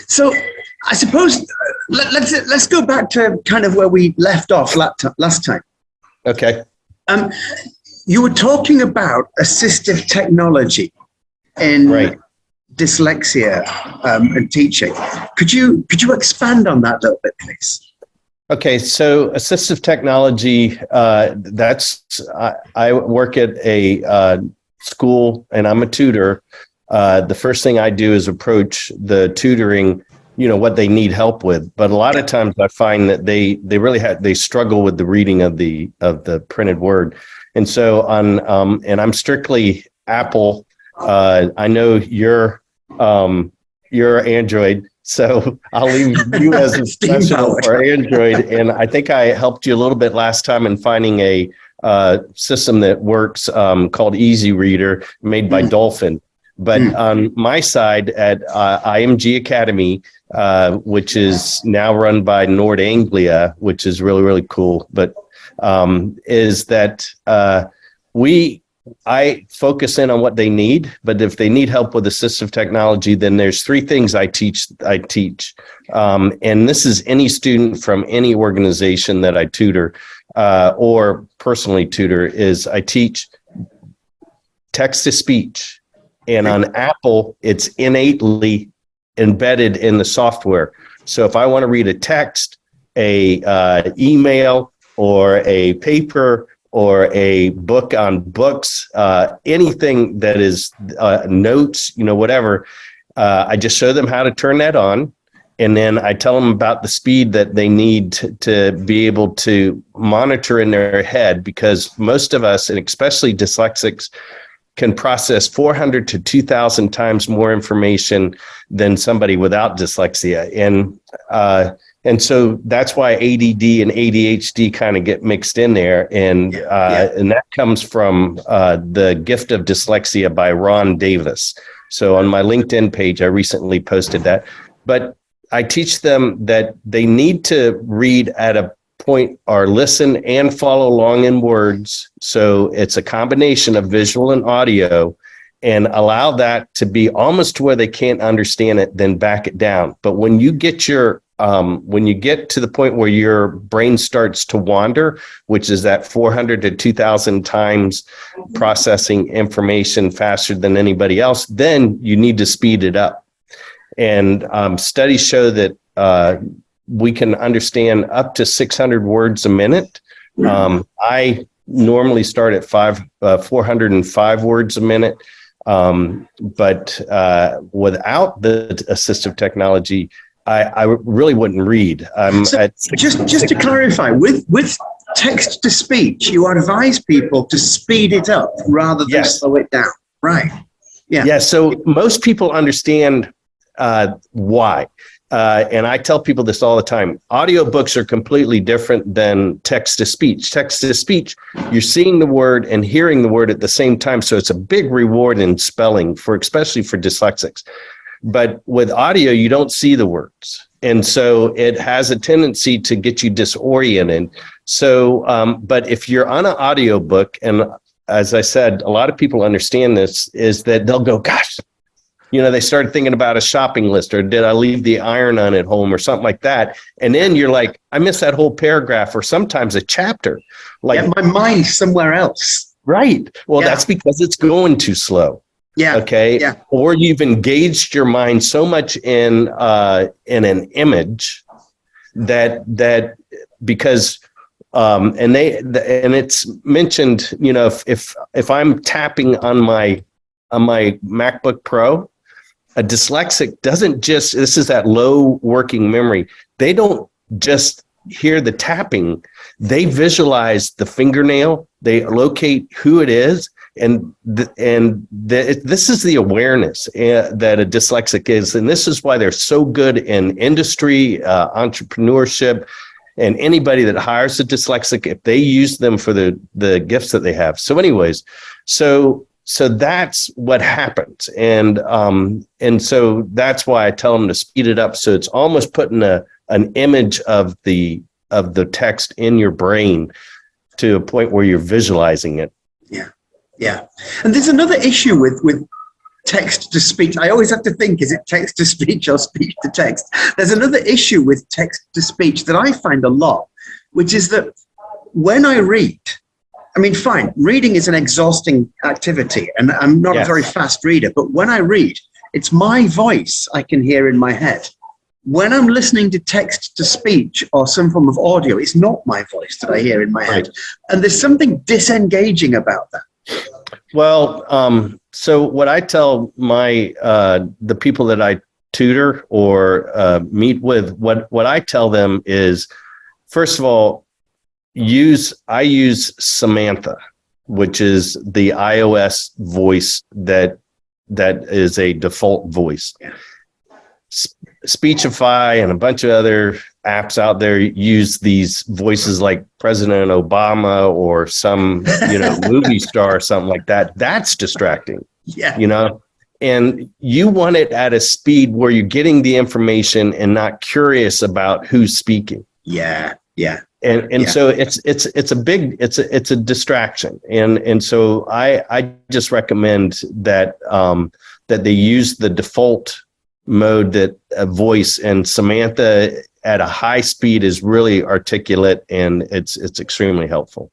So I suppose let's go back to kind of where we left off last time. Okay. You were talking about assistive technology in dyslexia and teaching. Could you expand on that a little bit, please? Okay, so assistive technology, I work at a school and I'm a tutor. The first thing I do is approach the tutoring, what they need help with. But a lot of times I find that they struggle with the reading of the printed word. And so and I'm strictly Apple. I know you're Android. So I'll leave you as a professional for Android. And I think I helped you a little bit last time in finding a system that works called Easy Reader made by Dolphin. But on my side at IMG Academy, which is now run by Nord Anglia, which is really, really cool, but is that I focus in on what they need, but if they need help with assistive technology, then there's three things I teach. And this is any student from any organization that I tutor or personally tutor is I teach text to speech. And on Apple, it's innately embedded in the software. So if I want to read a text, a email, or a paper, or a book on books, anything that is notes, whatever. I just show them how to turn that on. And then I tell them about the speed that they need to be able to monitor in their head, because most of us, and especially dyslexics, can process 400 to 2,000 times more information than somebody without dyslexia. And so that's why ADD and ADHD kind of get mixed in there. And that comes from The Gift of Dyslexia by Ron Davis. So on my LinkedIn page, I recently posted that. But I teach them that they need to read at a point or listen and follow along in words. So it's a combination of visual and audio, and allow that to be almost to where they can't understand it, then back it down. But when you get to the point where your brain starts to wander, which is that 400 to 2,000 times processing information faster than anybody else, then you need to speed it up. And studies show that we can understand up to 600 words a minute. I normally start at 405 words a minute. But without the assistive technology, I really wouldn't read. Just to clarify, with text to speech, you advise people to speed it up rather than slow it down, right? Yeah. Yeah. So most people understand why. And I tell people this all the time. Audiobooks are completely different than text to speech. Text to speech, you're seeing the word and hearing the word at the same time. So it's a big reward in spelling, especially for dyslexics. But with audio, you don't see the words. And so it has a tendency to get you disoriented. So, but if you're on an audiobook, and as I said, a lot of people understand this, is that they'll go, gosh, they start thinking about a shopping list, or did I leave the iron on at home, or something like that. And then you're like, I missed that whole paragraph, or sometimes a chapter. Like my mind's somewhere else. Right. Well, that's because it's going too slow. Yeah. Okay. Yeah. Or you've engaged your mind so much in an image that because and it's mentioned, if I'm tapping on my MacBook Pro, a dyslexic doesn't just, this is that low working memory. They don't just hear the tapping. They visualize the fingernail. They locate who it is. And this is the awareness that a dyslexic is. And this is why they're so good in industry, entrepreneurship, and anybody that hires a dyslexic, if they use them for the gifts that they have. So anyways, so that's what happens. And so that's why I tell them to speed it up. So it's almost putting an image of the text in your brain to a point where you're visualizing it. Yeah. Yeah. And there's another issue with text to speech. I always have to think, is it text to speech or speech to text? There's another issue with text to speech that I find a lot, which is that when I read, I mean, fine, reading is an exhausting activity, and I'm not a very fast reader, but when I read, it's my voice I can hear in my head. When I'm listening to text to speech or some form of audio, it's not my voice that I hear in my head. And there's something disengaging about that. Well, so what I tell my the people that I tutor or meet with, what I tell them is, first of all, I use Samantha, which is the iOS voice that is a default voice. Speechify and a bunch of other apps out there use these voices like President Obama or some, movie star or something like that. That's distracting. And you want it at a speed where you're getting the information and not curious about who's speaking. So it's a distraction. And so I just recommend that that they use the default mode, that voice, and Samantha at a high speed is really articulate, and it's extremely helpful.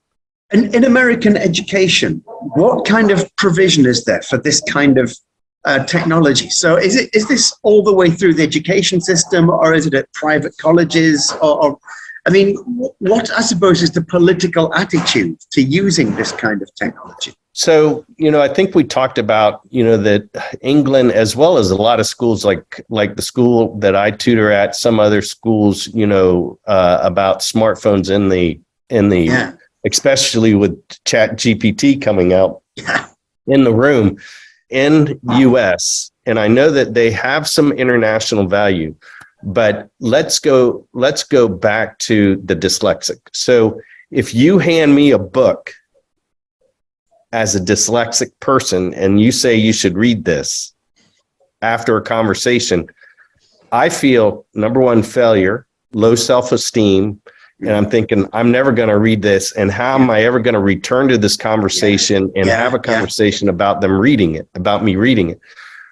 And in American education, what kind of provision is there for this kind of technology? So is this all the way through the education system, or is it at private colleges, or I mean, what I suppose is the political attitude to using this kind of technology? So, I think we talked about, that England, as well as a lot of schools like the school that I tutor at, some other schools, about smartphones in the especially with Chat GPT coming out in the room in US. And I know that they have some international value, but let's go back to the dyslexic. So if you hand me a book as a dyslexic person and you say you should read this after a conversation, I feel, number one, failure, low self-esteem. And I'm thinking, I'm never going to read this. And how am I ever going to return to this conversation and have a conversation about me reading it?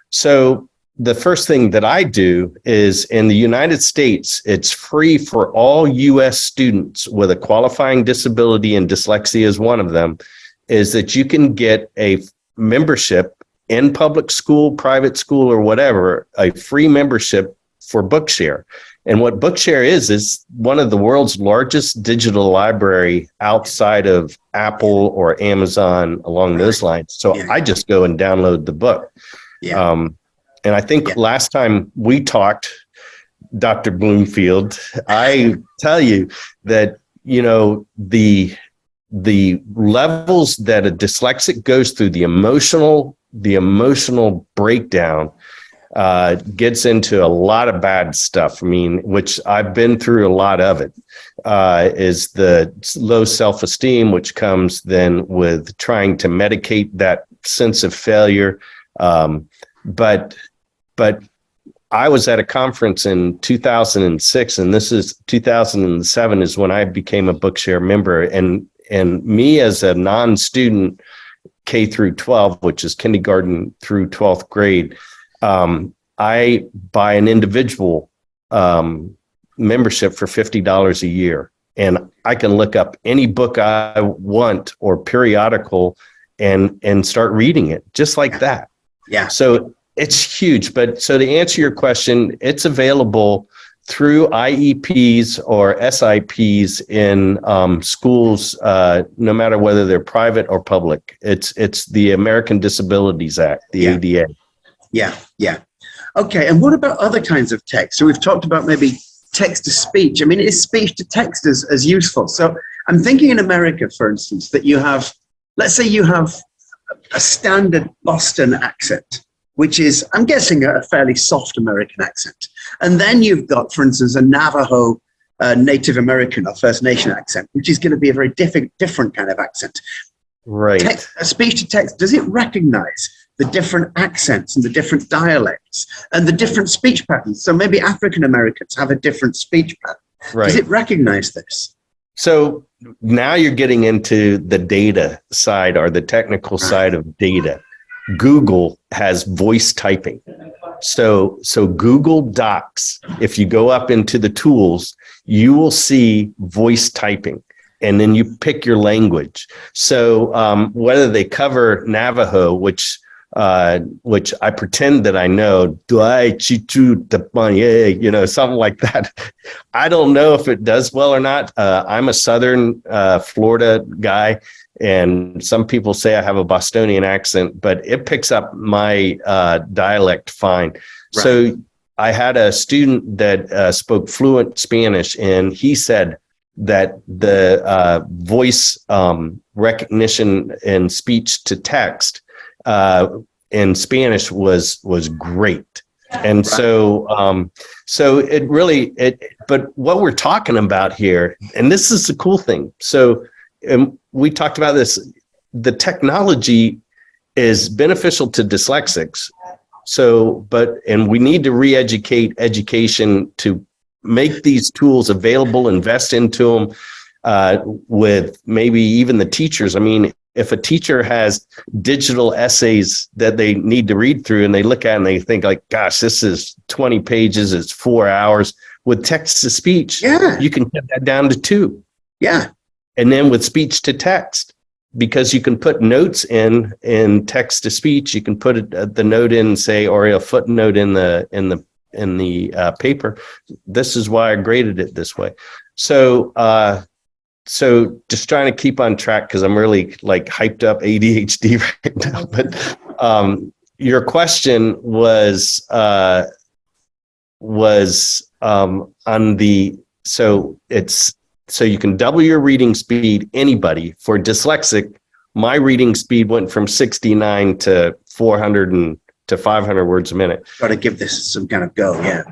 So the first thing that I do is, in the United States, it's free for all US students with a qualifying disability, and dyslexia is one of them, is that you can get a membership in public school, private school, or whatever, a free membership for Bookshare. And what Bookshare is one of the world's largest digital library outside of Apple or Amazon, along those lines. So I just go and download the book. And I think last time we talked, Dr. Bloomfield, I tell you that, the levels that a dyslexic goes through, the emotional breakdown, gets into a lot of bad stuff. I mean, which I've been through a lot of it, is the low self-esteem, which comes then with trying to medicate that sense of failure. But I was at a conference in 2006, and this is 2007 is when I became a Bookshare member. And me as a non-student, K through 12, which is kindergarten through 12th grade, I buy an individual membership for $50 a year. And I can look up any book I want or periodical and start reading it just like that. So it's huge. But so to answer your question, it's available through IEPs or SIPs in schools, no matter whether they're private or public. It's the American Disabilities Act, the ADA. Okay, and what about other kinds of text? So we've talked about maybe text to speech. I mean, is speech to text as useful? So I'm thinking in America, for instance, that you have, let's say you have a standard Boston accent, which is, I'm guessing, a fairly soft American accent. And then you've got, for instance, a Navajo Native American or First Nation accent, which is going to be a very different kind of accent. Right. Speech to text, does it recognize the different accents and the different dialects and the different speech patterns? So maybe African Americans have a different speech pattern. Right. Does it recognize this? So now you're getting into the data side or the technical side of data. Google has voice typing. So Google Docs, if you go up into the tools, you will see voice typing, and then you pick your language. So whether they cover Navajo, which I pretend that I know, something like that. I don't know if it does well or not. I'm a Southern Florida guy, and some people say I have a Bostonian accent, but it picks up my dialect fine. Right. So I had a student that spoke fluent Spanish, and he said that the voice recognition and speech to text in Spanish was great. And so it really, but what we're talking about here, and this is the cool thing. So we talked about this, the technology is beneficial to dyslexics. And we need to re-educate education to make these tools available, invest into them with maybe even the teachers. I mean, if a teacher has digital essays that they need to read through and they look at it and they think like, gosh, this is 20 pages, it's 4 hours. With text to speech, you can cut that down to 2. Yeah. And then with speech to text, because you can put notes in text to speech, you can put the note in, say, or a footnote in the paper. This is why I graded it this way. So just trying to keep on track, because I'm really like hyped up ADHD right now. But your question was on the, so you can double your reading speed, anybody. For dyslexic, my reading speed went from 69 to 400 to 500 words a minute. Got to give this some kind of go. Yeah.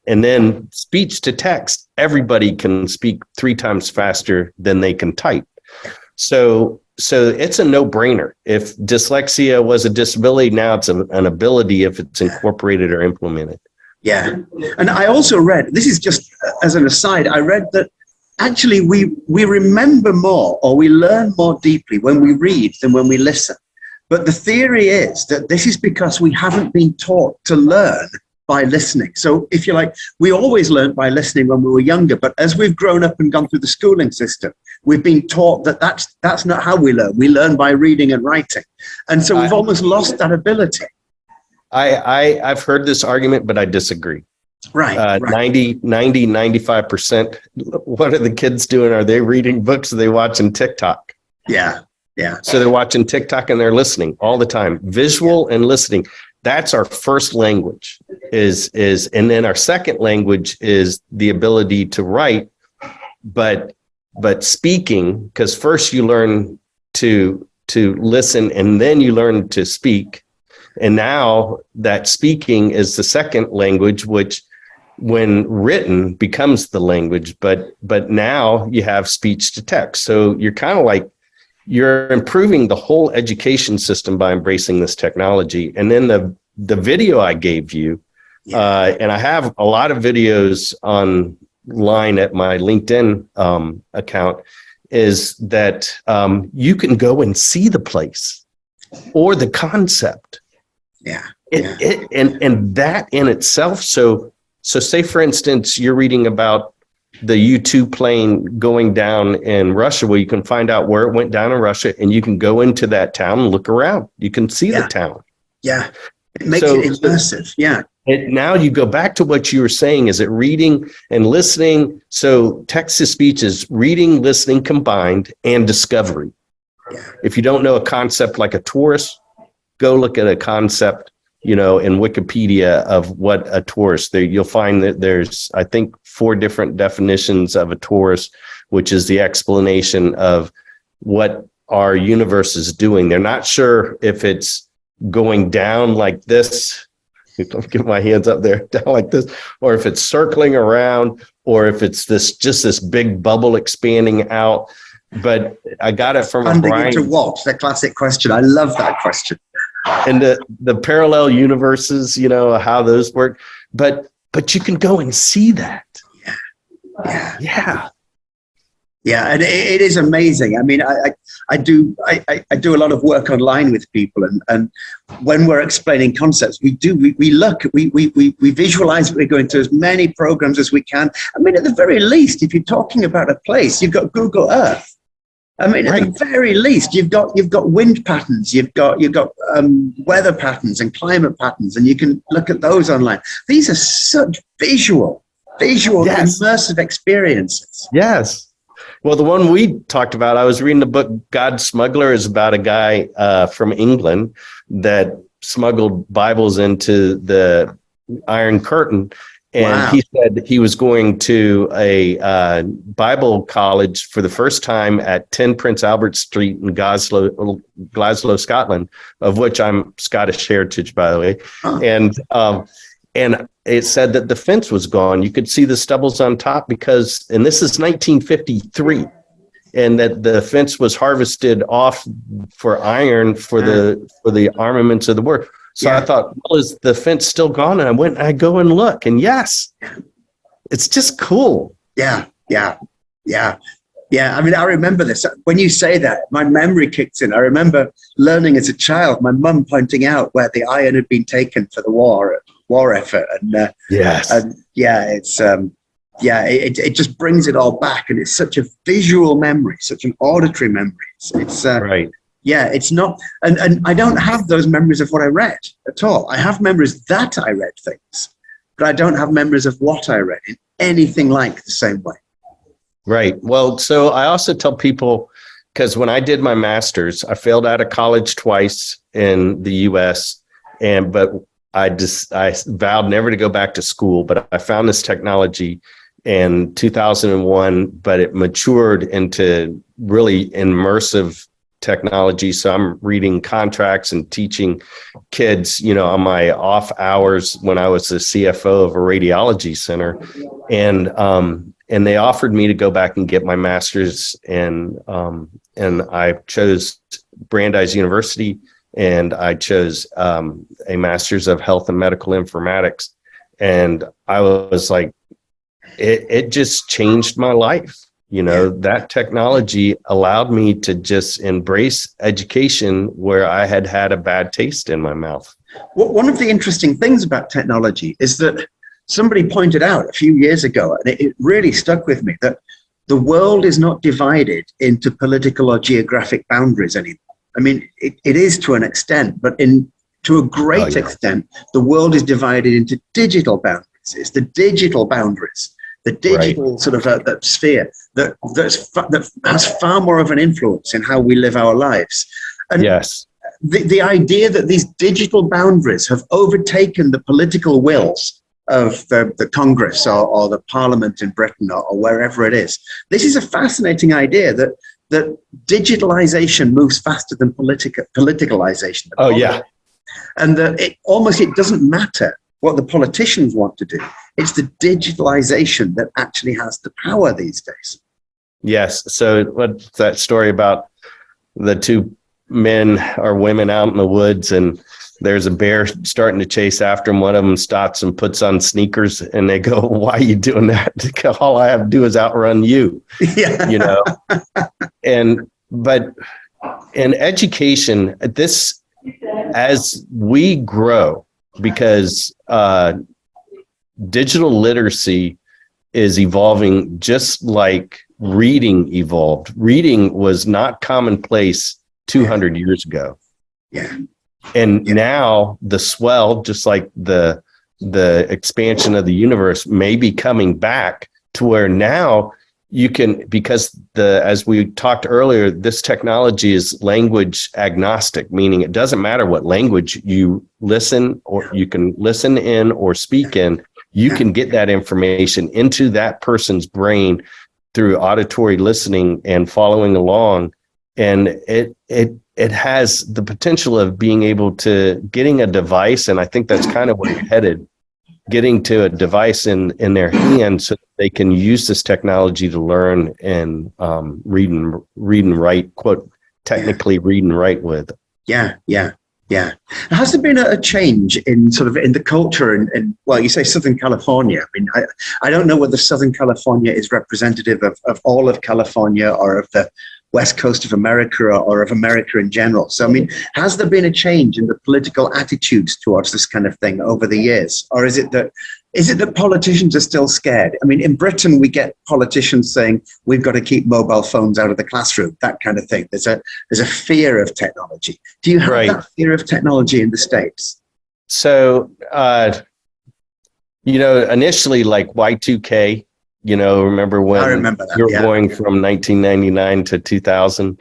And then speech to text, everybody can speak 3 times faster than they can type. So it's a no-brainer. If dyslexia was a disability, now it's an ability if it's incorporated or implemented. Yeah. And I also read, this is just as an aside, I read that actually we remember more, or we learn more deeply when we read than when we listen. But the theory is that this is because we haven't been taught to learn by listening. So if you like, we always learned by listening when we were younger, but as we've grown up and gone through the schooling system, we've been taught that that's not how we learn. We learn by reading and writing. And so we've almost lost that ability. I've heard this argument, but I disagree. Right. 95%. What are the kids doing? Are they reading books? Or are they watching TikTok? Yeah. So they're watching TikTok and they're listening all the time. Visual and listening. That's our first language and then our second language is the ability to write, but speaking, because first you learn to listen and then you learn to speak. And now that speaking is the second language, which when written becomes the language, but now you have speech to text. So you're kind of like, you're improving the whole education system by embracing this technology. And then the video I gave you, and I have a lot of videos online at my LinkedIn account, is that you can go and see the place or the concept. And that in itself. So say, for instance, you're reading about the U-2 plane going down in Russia. Well, you can find out where it went down in Russia, and you can go into that town and look around. You can see the town. Yeah. It makes it immersive. Yeah. Now you go back to what you were saying. Is it reading and listening? So text to speech is reading, listening combined, and discovery. Yeah. If you don't know a concept like a torus, go look at a concept, in Wikipedia of what a torus. You'll find that there's, I think, 4 different definitions of a torus, which is the explanation of what our universe is doing. They're not sure if it's going down like this. Don't get my hands up there, down like this, or if it's circling around, or if it's just this big bubble expanding out. But I got it from Brian. To what? The classic question. I love that question. And the parallel universes, how those work. But you can go and see that. Yeah. Yeah, and it is amazing. I mean, I do a lot of work online with people, and when we're explaining concepts, we visualize we're going to as many programs as we can. I mean, at the very least, if you're talking about a place, you've got Google Earth. I mean, Right. at the very least, you've got wind patterns, you've got weather patterns and climate patterns, and you can look at those online. These are such visual, Yes. immersive experiences. Yes. Well, the one we talked about, I was reading the book Smuggler, is about a guy from England that smuggled Bibles into the Iron Curtain. And Wow. he said he was going to a Bible college for the first time at 10 Prince Albert Street in Glasgow, Scotland, of which I'm Scottish heritage, by the way. Huh. And it said that the fence was gone. You could see the stubbles on top and this is 1953, and that the fence was harvested off for iron for the armaments of the war. So I thought, well, is the fence still gone? And I go and look, and yes, it's just cool. Yeah. I mean, I remember this. When you say that, my memory kicks in. I remember learning as a child, my mum pointing out where the iron had been taken for the war effort. And Yes. It just brings it all back. And it's such a visual memory, such an auditory memory. It's Right. Yeah, it's not, and I don't have those memories of what I read at all. I have memories that I read things, but I don't have memories of what I read in anything like the same way. Right. Well, so I also tell people, because when I did my master's, I failed out of college twice in the US, but I vowed never to go back to school, but I found this technology in 2001, but it matured into really immersive technology. So I'm reading contracts and teaching kids, on my off hours when I was the CFO of a radiology center. And they offered me to go back and get my master's, and I chose Brandeis University, and I chose a master's of health and medical informatics. And I was like, it just changed my life. That technology allowed me to just embrace education where I had a bad taste in my mouth. Well, one of the interesting things about technology is that somebody pointed out a few years ago, and it really stuck with me, that the world is not divided into political or geographic boundaries anymore. I mean, it is to an extent, but to a great extent, the world is divided into digital boundaries. It's the digital boundaries, the digital sort of sphere that has far more of an influence in how we live our lives. And yes, the idea that these digital boundaries have overtaken the political wills of the Congress or the Parliament in Britain or wherever it is. This is a fascinating idea that digitalization moves faster than politicalization. Oh, yeah. And that it doesn't matter what the politicians want to do. It's the digitalization that actually has the power these days. Yes. So what's that story about the two men or women out in the woods, and there's a bear starting to chase after him. One of them stops and puts on sneakers, and they go, "Why are you doing that?" All I have to do is outrun you. Yeah. But in education, as we grow, because digital literacy is evolving just like reading evolved. Reading was not commonplace 200 years ago. Yeah. And now the swell, just like the expansion of the universe, may be coming back to where now you can, because as we talked earlier, this technology is language agnostic, meaning it doesn't matter what language you listen, or you can listen in or speak in, you can get that information into that person's brain through auditory listening and following along. And it has the potential of being able to getting a device, and I think that's kind of where you're headed, getting to a device in their hands so that they can use this technology to learn and read and write, quote, technically read and write with. Yeah. Yeah. Has there been a change in sort of in the culture in well, you say Southern California. I mean, I don't know whether Southern California is representative of all of California or of the West Coast of America or of America in general. So, I mean, has there been a change in the political attitudes towards this kind of thing over the years? Or is it that politicians are still scared? I mean, in Britain, we get politicians saying we've got to keep mobile phones out of the classroom, that kind of thing. There's a fear of technology. Do you have that fear of technology in the States? So, initially like Y2K, remember when I remember that, you're going from 1999 to 2000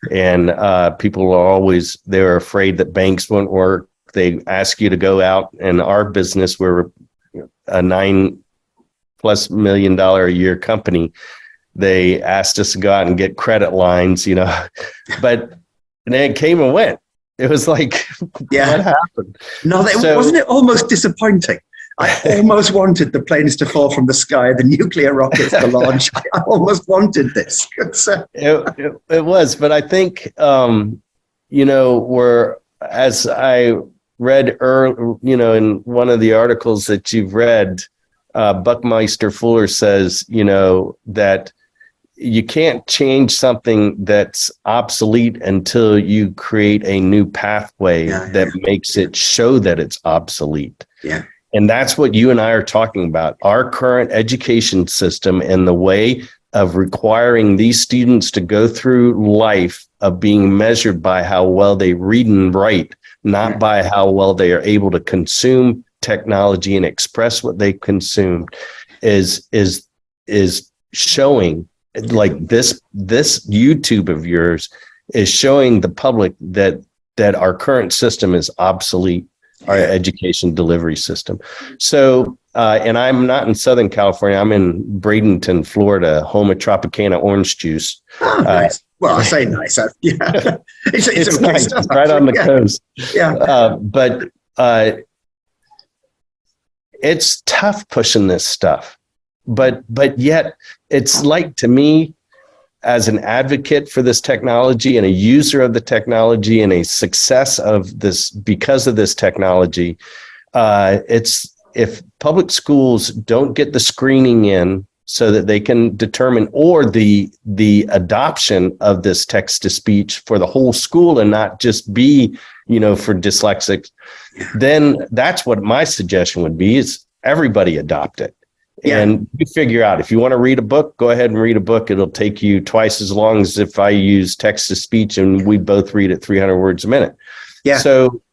and people they were afraid that banks wouldn't work. They ask you to go out, and our business, we're a $9+ million a year company. They asked us to go out and get credit lines, but then it came and went. It was like, what happened? No, wasn't it almost disappointing? I almost wanted the planes to fall from the sky, the nuclear rockets to launch. I almost wanted this. It was, but I think, as I read early, in one of the articles that you've read, Buckminster Fuller says, that you can't change something that's obsolete until you create a new pathway that makes it show that it's obsolete. Yeah. And that's what you and I are talking about. Our current education system and the way of requiring these students to go through life of being measured by how well they read and write, not by how well they are able to consume technology and express what they consumed, is showing, like this YouTube of yours is showing the public that our current system is obsolete. Our education delivery system. So, and I'm not in Southern California. I'm in Bradenton, Florida, home of Tropicana orange juice. Oh, nice. Well, I say nice. Yeah, it's okay nice. Stuff, right on the coast. Yeah. But it's tough pushing this stuff. But yet, it's like, to me, as an advocate for this technology and a user of the technology and a success of this because of this technology, it's, if public schools don't get the screening in so that they can determine, or the adoption of this text to speech for the whole school and not just be, for dyslexics, then that's what my suggestion would be, is everybody adopt it. And you figure out, if you want to read a book, go ahead and read a book. It'll take you twice as long as if I use text to speech and we both read at 300 words a minute. Yeah. So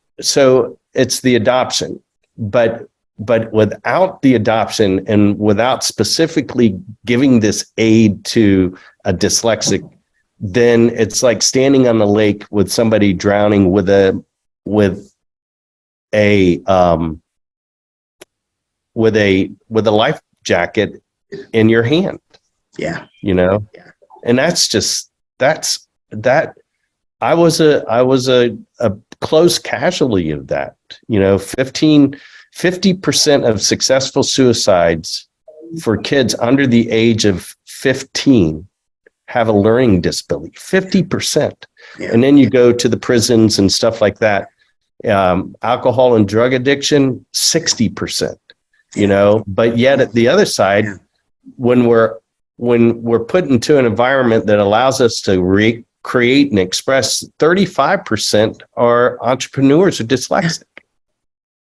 it's the adoption, but without the adoption and without specifically giving this aid to a dyslexic, then it's like standing on the lake with somebody drowning with a life jacket in your hand. And that I was a close casualty of that. 50% of successful suicides for kids under the age of 15 have a learning disability. 50%. And then you go to the prisons and stuff like that. Alcohol and drug addiction, 60%. But yet at the other side, when we're put into an environment that allows us to create and express, 35% are entrepreneurs or dyslexic.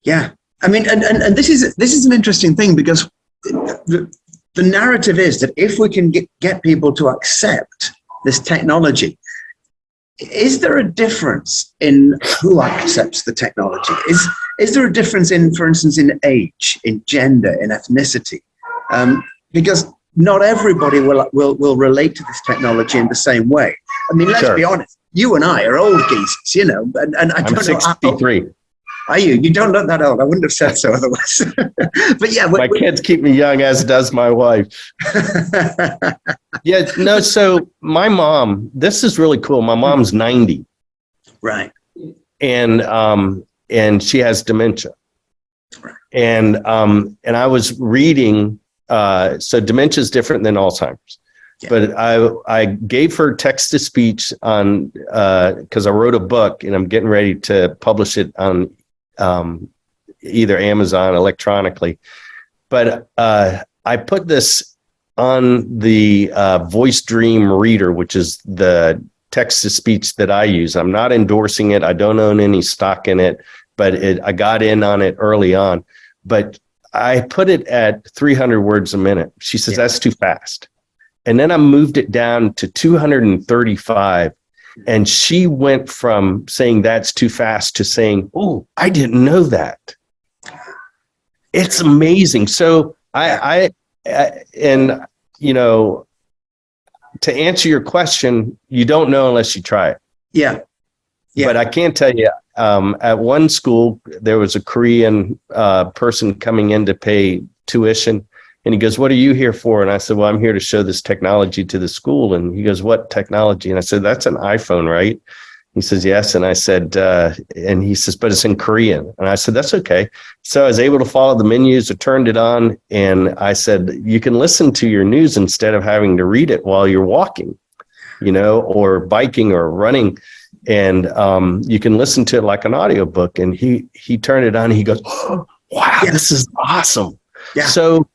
Yeah. I mean, and this is an interesting thing, because the narrative is that if we can get people to accept this technology, is there a difference in who accepts the technology? Is there a difference in, for instance, in age, in gender, in ethnicity? Because not everybody will relate to this technology in the same way. I mean, let's be honest. You and I are old geezers, and I don't know. I'm 63. Are you? You don't look that old. I wouldn't have said so otherwise. But yeah. My kids keep me young, as does my wife. So my mom, this is really cool. My mom's 90. Right. And she has dementia. Right. And I was reading, so dementia is different than Alzheimer's. Yeah. But I gave her text to speech on, because I wrote a book and I'm getting ready to publish it on either Amazon electronically. But I put this on the Voice Dream Reader, which is the text to speech that I use. I'm not endorsing it. I don't own any stock in it, but I got in on it early on. But I put it at 300 words a minute. She says, that's too fast. And then I moved it down to 235. And she went from saying that's too fast to saying, oh, I didn't know that. It's amazing. So and you know, to answer your question, you don't know unless you try it. Yeah. But I can tell you, at one school, there was a Korean person coming in to pay tuition. And he goes, what are you here for? And I said, well, I'm here to show this technology to the school. And he goes, what technology? And I said, that's an iPhone, right? He says, yes. And I said, and he says, but it's in Korean. And I said, that's okay. So I was able to follow the menus. I turned it on. And I said, you can listen to your news instead of having to read it while you're walking, you know, or biking or running. And you can listen to it like an audiobook. And he turned it on. And he goes, oh, wow, this is awesome. Yeah. So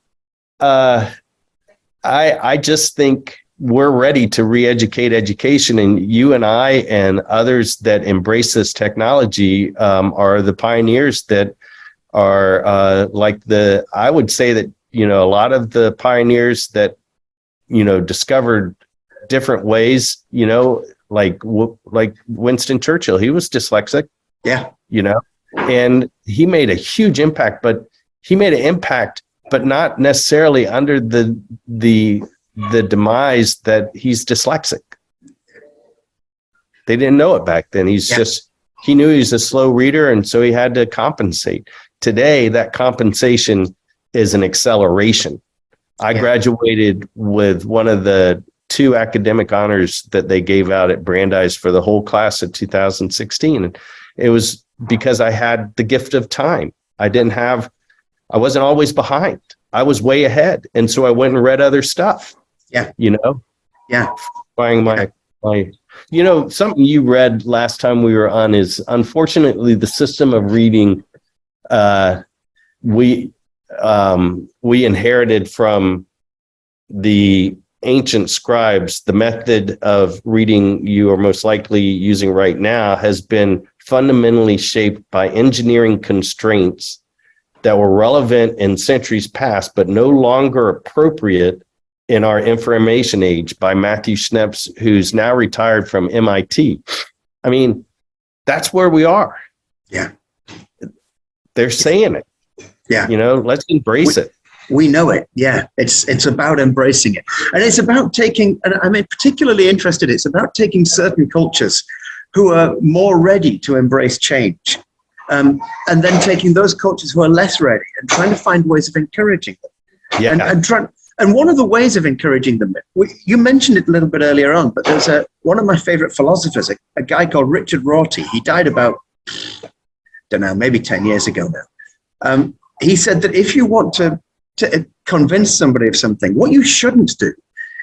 I just think we're ready to re-educate education, and you and I and others that embrace this technology are the pioneers that are I would say that, you know, a lot of the pioneers that, you know, discovered different ways, you know, like Winston Churchill, he was dyslexic, you know, and he made a huge impact, but not necessarily under the demise that he's dyslexic. They didn't know it back then. He knew he was a slow reader, and so he had to compensate. Today, that compensation is an acceleration. I graduated with one of the 2 academic honors that they gave out at Brandeis for the whole class of 2016. And it was because I had the gift of time. I wasn't always behind. I was way ahead. And so I went and read other stuff. Yeah. You know? Yeah. Buying my, you know, something you read last time we were on is, unfortunately, the system of reading we inherited from the ancient scribes. The method of reading you are most likely using right now has been fundamentally shaped by engineering constraints that were relevant in centuries past, but no longer appropriate in our information age, by Matthew Schneps, who's now retired from MIT. I mean, that's where we are. Yeah. They're saying it. Yeah. You know, let's embrace it. We know it. Yeah. It's about embracing it. And it's about taking, and I'm particularly interested, it's about taking certain cultures who are more ready to embrace change. And then taking those cultures who are less ready and trying to find ways of encouraging them. Yeah. And one of the ways of encouraging them, you mentioned it a little bit earlier on, but there's one of my favorite philosophers, a guy called Richard Rorty. He died about, don't know, maybe 10 years ago now. He said that if you want to convince somebody of something, what you shouldn't do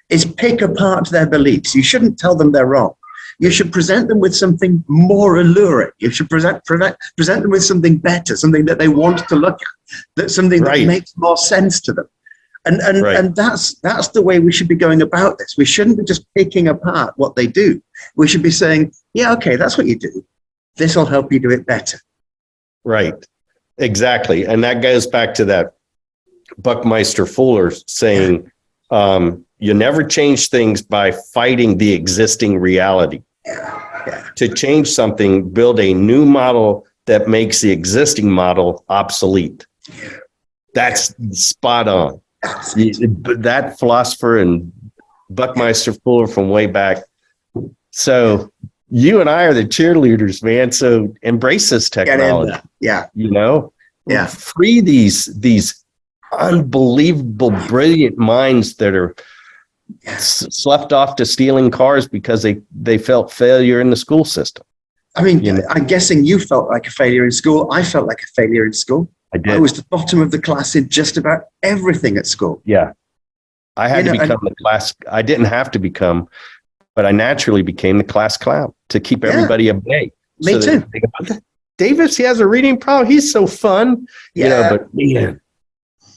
is pick apart their beliefs. You shouldn't tell them they're wrong. You should present them with something more alluring. You should present them with something better, something that they want to look at, something that makes more sense to them. And that's the way we should be going about this. We shouldn't be just picking apart what they do. We should be saying, yeah, okay, that's what you do. This will help you do it better. Right. Exactly. And that goes back to that Buckminster Fuller saying, you never change things by fighting the existing reality. To change something, build a new model that makes the existing model obsolete. That's spot on. That philosopher and Buckminster Fuller from way back. So you and I are the cheerleaders, man. So embrace this technology. Yeah. You know? Yeah. Free these unbelievable, brilliant minds that are slept off to stealing cars because they felt failure in the school system. I mean, you know? I'm guessing you felt like a failure in school. I felt like a failure in school. I did. I was the bottom of the class in just about everything at school. Yeah. I had to become the class. I didn't have to become, but I naturally became the class clown to keep everybody at bay. Me too. Davis, he has a reading problem. He's so fun, but man,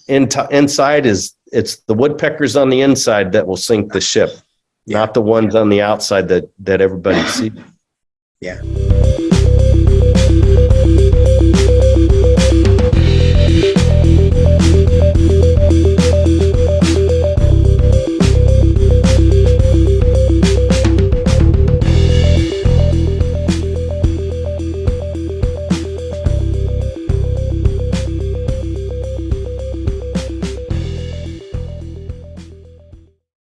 inside it's the woodpeckers on the inside that will sink the ship, not the ones on the outside that everybody sees. Yeah.